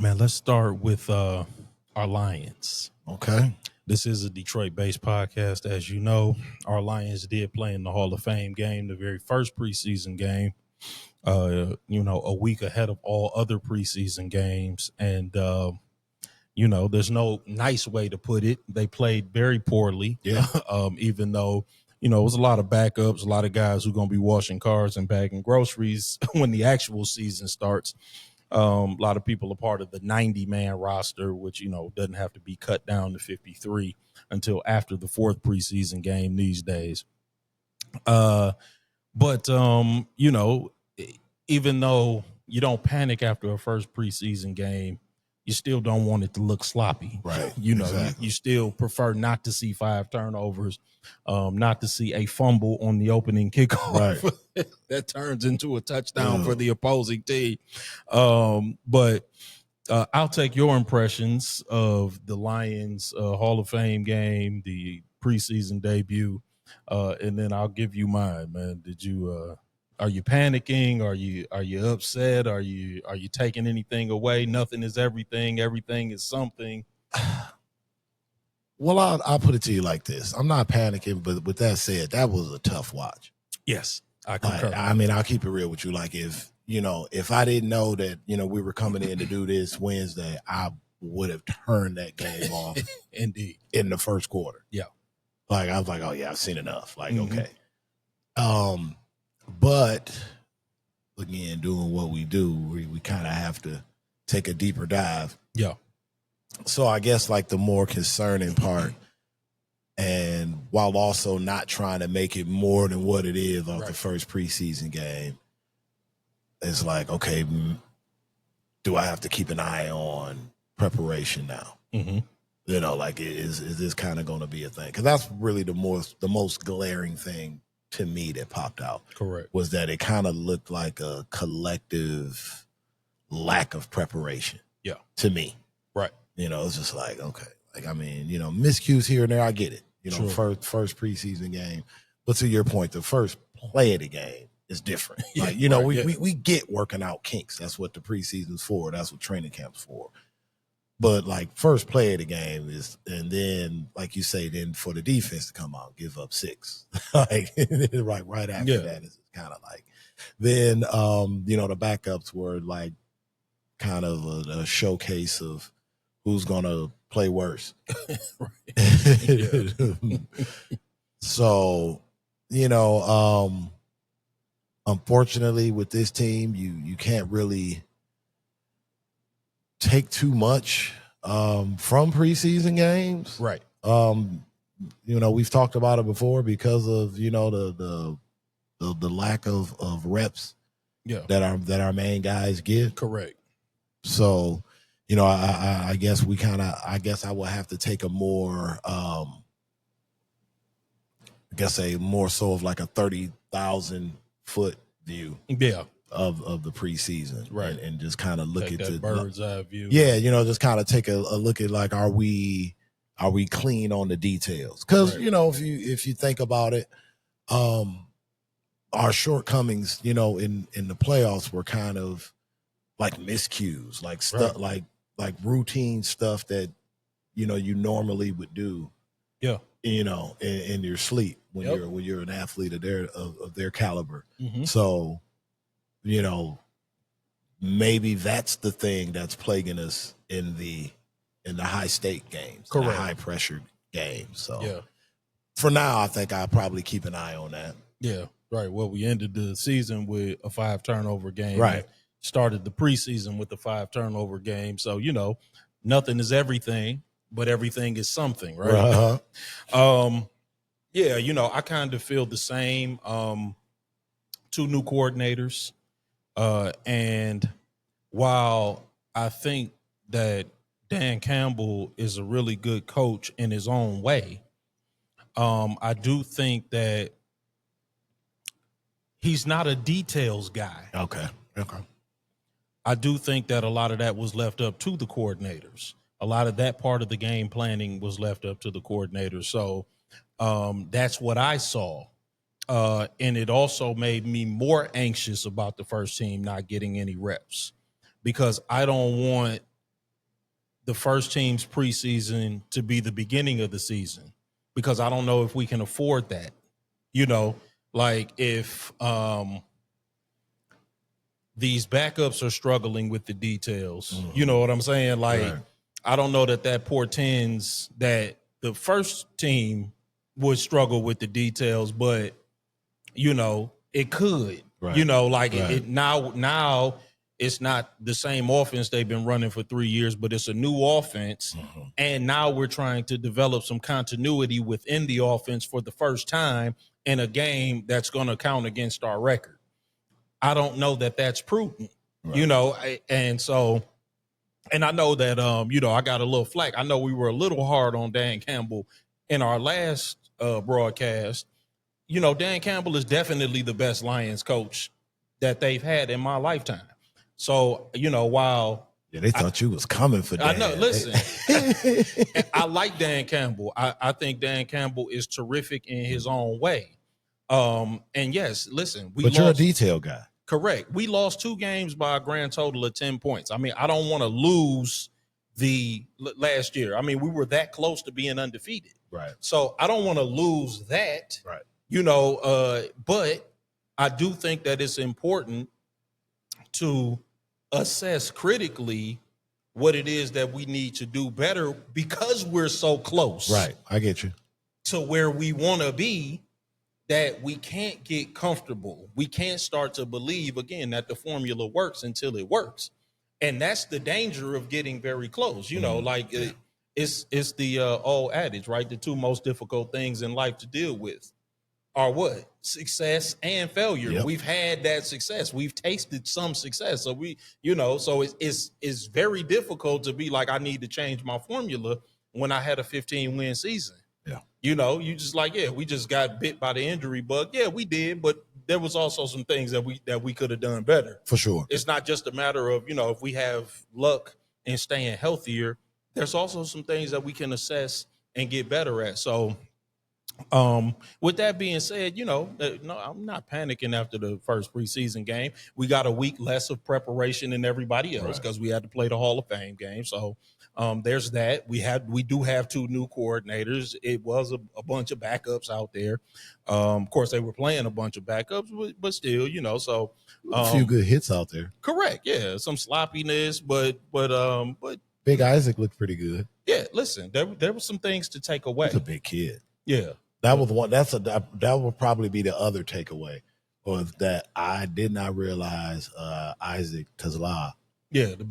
Man, let's start with our Lions. Okay. This is a Detroit-based podcast, as you know. Our Lions did play in the Hall of Fame game, the very first preseason game. A week ahead of all other preseason games, and there's no nice way to put it. They played very poorly. Yeah. Even though it was a lot of backups, a lot of guys who are going to be washing cars and bagging groceries when the actual season starts. A lot of people are part of the 90-man roster, which, doesn't have to be cut down to 53 until after the fourth preseason game these days. But even though you don't panic after a first preseason game, you still don't want it to look sloppy. Right. Exactly. You still prefer not to see 5 turnovers, not to see a fumble on the opening kickoff that turns into a touchdown for the opposing team. But I'll take your impressions of the Lions Hall of Fame game, the preseason debut, and then I'll give you mine, man. Are you panicking? Are you upset? Are you taking anything away? Nothing is everything. Everything is something. Well, I'll put it to you like this. I'm not panicking, but with that said, that was a tough watch. Yes, I concur. I'll keep it real with you. Like if I didn't know that, we were coming in to do this Wednesday, I would have turned that game off. Indeed. In the first quarter. Yeah. Like, I was like, oh yeah, I've seen enough. Like, okay. But again, doing what we do, we kind of have to take a deeper dive. Yeah. So I guess like the more concerning part, and while also not trying to make it more than what it is off the first preseason game, it's like, okay, do I have to keep an eye on preparation now? Mm-hmm. Is this kind of going to be a thing? Because that's really the most glaring thing to me that popped out. Correct. Was that it kind of looked like a collective lack of preparation. Yeah. To me. Right. It's just like, okay. Like, miscues here and there, I get it. Sure. First preseason game. But to your point, the first play of the game is different. Like, we get working out kinks. That's what the preseason's for. That's what training camp's for. But like first play of the game is, and then like you say, then for the defense to come out and give up 6, like right after that is kind of like, then the backups were like kind of a showcase of who's gonna play worse. So, unfortunately with this team, you can't really take too much from preseason games. Right. We've talked about it before because of, the lack of reps that our main guys get. Correct. So, I guess I will have to take a more more so of like a 30,000 foot view. Yeah. Of the preseason, right, and just kind of look at the bird's eye view. Yeah, just kind of take a look at like, are we clean on the details? Because if you think about it, our shortcomings, in the playoffs were kind of like miscues, like stuff, like routine stuff that you normally would do. Yeah, in your sleep when you're an athlete of their caliber. Mm-hmm. So. Maybe that's the thing that's plaguing us in the high stake games, the high pressure games. So for now, I think I'll probably keep an eye on that. Yeah, right. Well, we ended the season with a 5 turnover game. Right. Started the preseason with a 5 turnover game. So, nothing is everything, but everything is something, right? Uh-huh. I kind of feel the same. 2 new coordinators. And while I think that Dan Campbell is a really good coach in his own way, I do think that he's not a details guy. Okay. I do think that a lot of that was left up to the coordinators. A lot of that part of the game planning was left up to the coordinators. So that's what I saw. And it also made me more anxious about the first team not getting any reps, because I don't want the first team's preseason to be the beginning of the season, because I don't know if we can afford that. You know, like if these backups are struggling with the details, you know what I'm saying? Like, right. I don't know that portends that the first team would struggle with the details, but, you know, it could. Right. You know, like right. it now it's not the same offense they've been running for 3 years, but it's a new offense. Mm-hmm. And now we're trying to develop some continuity within the offense for the first time in a game that's going to count against our record. I don't know that that's prudent, right. You know, and I know that, you know, I got a little flack. I know we were a little hard on Dan Campbell in our last broadcast. You know, Dan Campbell is definitely the best Lions coach that they've had in my lifetime. So, you know, while they thought you was coming for Dan. I know, listen, I like Dan Campbell. I think Dan Campbell is terrific in his own way. And yes, listen, but you're a detail guy. Correct. We lost 2 games by a grand total of 10 points. I mean, I don't want to lose the last year. I mean, we were that close to being undefeated. Right. So I don't want to lose that. Right. You know, but I do think that it's important to assess critically what it is that we need to do better, because we're so close. Right. I get you. To where we want to be, that we can't get comfortable. We can't start to believe again that the formula works until it works. And that's the danger of getting very close. You know, like it's the old adage, right? The 2 most difficult things in life to deal with are what? Success and failure. Yep. We've had that success. We've tasted some success. So we, you know, so it's very difficult to be like, I need to change my formula when I had a 15-win season. Yeah. You know, you just like, yeah, we just got bit by the injury bug. Yeah, we did, but there was also some things that we could have done better. For sure. It's not just a matter of, you know, if we have luck in staying healthier, there's also some things that we can assess and get better at. So with that being said, you know, no, I'm not panicking after the first preseason game. We got a week less of preparation than everybody else because we had to play the Hall of Fame game. So there's that. We do have 2 new coordinators. It was a bunch of backups out there. Of course, they were playing a bunch of backups, but still, you know, so a few good hits out there. Correct. Yeah, some sloppiness, but Big Isaac looked pretty good. Yeah, listen, there were some things to take away. He's a big kid. Yeah. That was one. That will probably be the other takeaway, was that I did not realize Isaac TeSlaa. Yeah, the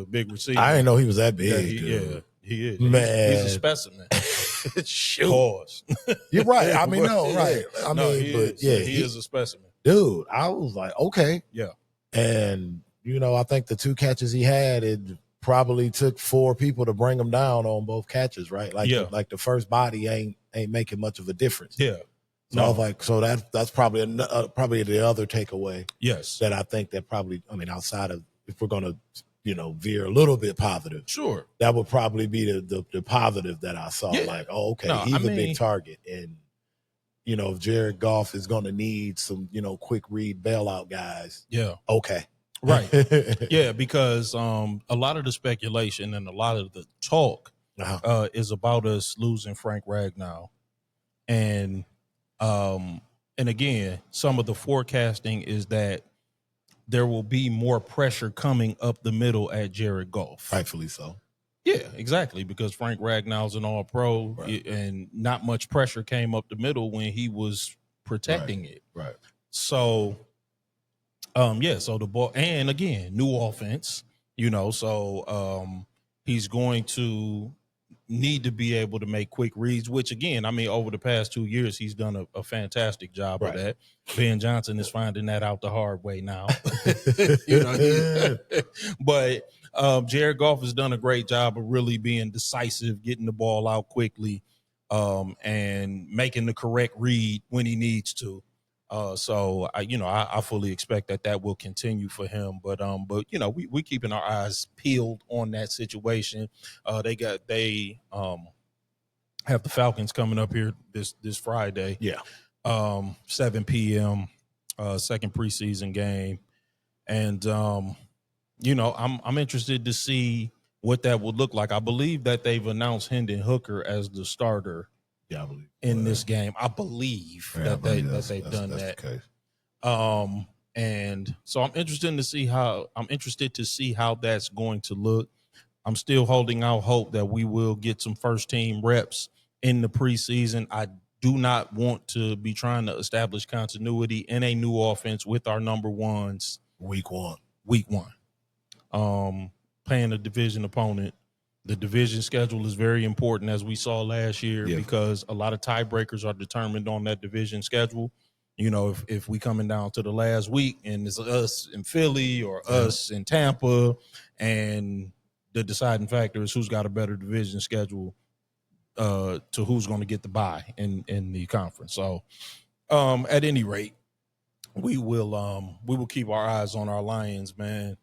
big receiver. I didn't know he was that big. Yeah, he is. Man, he's a specimen. Shoot. Pause. You're right. I mean, no, right. I mean, he is a specimen, dude. I was like, okay, yeah. And you know, I think the 2 catches he had, it probably took 4 people to bring him down on both catches, right? Like, like the first body ain't making much of a difference. Yeah. So I was like, so that's probably probably the other takeaway. Yes. That I think that probably, I mean, outside of, if we're gonna, you know, veer a little bit positive, sure, that would probably be the positive that I saw. Yeah. Like, oh, okay, he's a big target, and you know, if Jared Goff is gonna need some, you know, quick read bailout guys. Yeah. Okay. Right. Yeah, because a lot of the speculation and a lot of the talk is about us losing Frank Ragnow. And again, some of the forecasting is that there will be more pressure coming up the middle at Jared Goff. Rightfully so. Yeah, exactly, because Frank Ragnow's an all-pro, and not much pressure came up the middle when he was protecting it. Right. So so the ball, and again, new offense, you know, so he's going to need to be able to make quick reads, which again, I mean, over the past 2 years, he's done a fantastic job of that. Ben Johnson is finding that out the hard way now. You know, but Jared Goff has done a great job of really being decisive, getting the ball out quickly, and making the correct read when he needs to. So I fully expect that will continue for him, but you know, we keeping our eyes peeled on that situation. They have the Falcons coming up here this Friday. Yeah. 7 p.m. Second preseason game. And you know, I'm interested to see what that would look like. I believe that they've announced Hendon Hooker as the starter. Yeah, I believe in this game. I believe they've done that. The case. And so I'm interested to see how that's going to look. I'm still holding out hope that we will get some first team reps in the preseason. I do not want to be trying to establish continuity in a new offense with our number ones week one. Playing a division opponent. The division schedule is very important, as we saw last year, because a lot of tiebreakers are determined on that division schedule. You know, if we coming down to the last week and it's us in Philly or us in Tampa, and the deciding factor is who's got a better division schedule to who's going to get the bye in the conference. So at any rate, we will keep our eyes on our Lions, man.